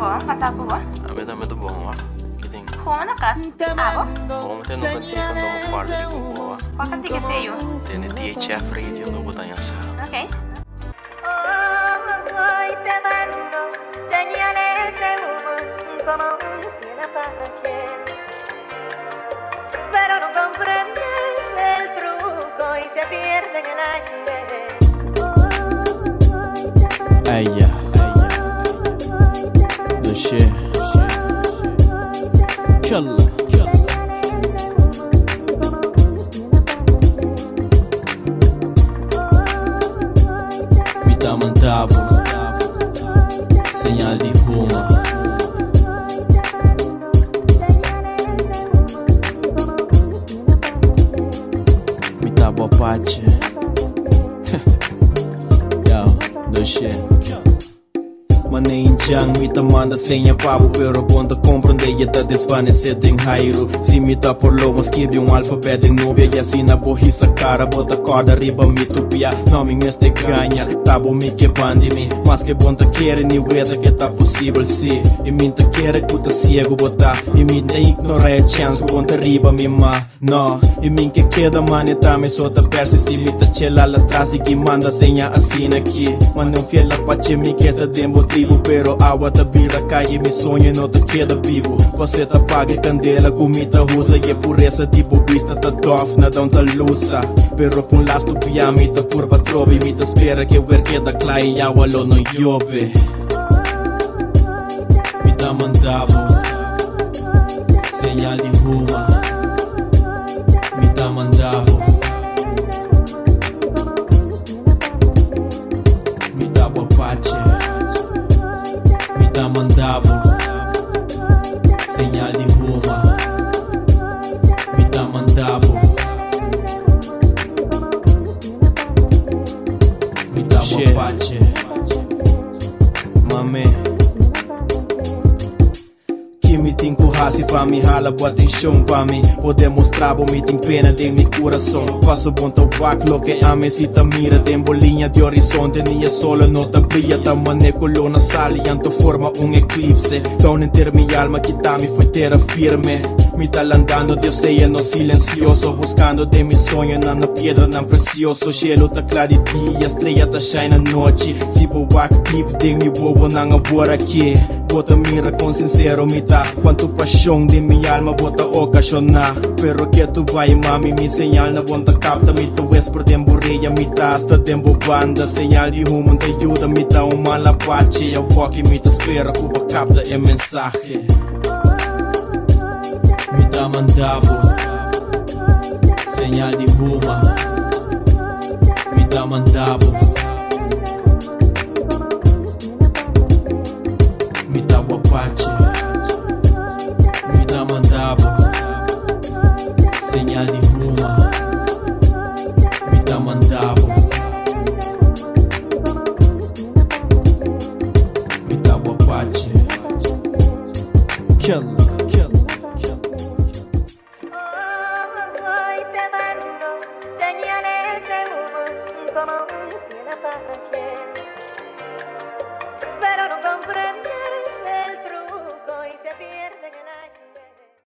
boa, mata boa. Ame também do bom, ó. Que tem. Como na casa? Água? Bom, tem no cantinho quando eu quarto de boa. Qual que é esse? Tem no THF Radio no botar em sala. Ok. Hoy te mando señales de humo como un fiel apache, pero no comprendes el truco y se pierde en el aire. Aya, the shit. Killer. Mandavo, señal de fuma. Mi tabo apache. Yo, no shit. Maninjang mi manda senha pavo, pero quando compreender ya te desvanece en jairo. Si mi ta por lo escribe alfabeto en nubia y así na borriça cara, bota corda arriba mi tupia. No me este ganha, tabo mi que bande mi, mas que bom te quiere ni weda que tá possível si. E min te quiere que te ciego bota, e min te ignora a chance que bom te riba mi ma. No, e min que queda maneta me só te persiste, mi te chela la atrás e que manda senha assim aqui. Manda fiel apache mi que te den motivo, pero agua te vira calle, mi sonho não te queda vivo. Você te apaga candela, comida usa e pureza tipo vista te dofna, não te lusa. Pero por las tu pia mi te curva trobe, mi te espera que ver queda clara e agua lo no llueve. Mi te mandavo, señal de ruma. Mi te mandavo, mi te apache. Mandavo, señal de ruma. Mi ta mandavo, mi ta apache. Mame que me tem currasse pra me rala, boa atenção pra mim. Poder mostrar, bom, me tem pena de meu coração. Faço bom tabaco, lo que ame se te mira. Tem bolinha de horizonte, nia sola não te brilha. Tá maneco na sala e anto forma eclipse. Down entre mi alma que tá me foi terra firme. Me tá andando, Deus sei, no silencioso. Buscando de mi sonho, na pedra, na precioso. Cielo tá claro de dia, estrela tá shine na noite. Se vou activo, de mi bobo, não agora aqui. Bota mira com sincero, me tá. Quanto paixão de mi alma, bota ocasionar. Pero que tu vai, mami, mi señal na bonta capta. Me tu es por tempo reia, me tá hasta tempo banda. Señal de humo te ajuda, me tá mala pache. Eu vou que me tá espera, cuba capta é mensagem. Mi ta mandavo, señal de ruma. Mi ta mandavo, mi ta apache. Mi ta mandavo, señal de ruma. Mi ta mandavo, mi ta apache. Killer.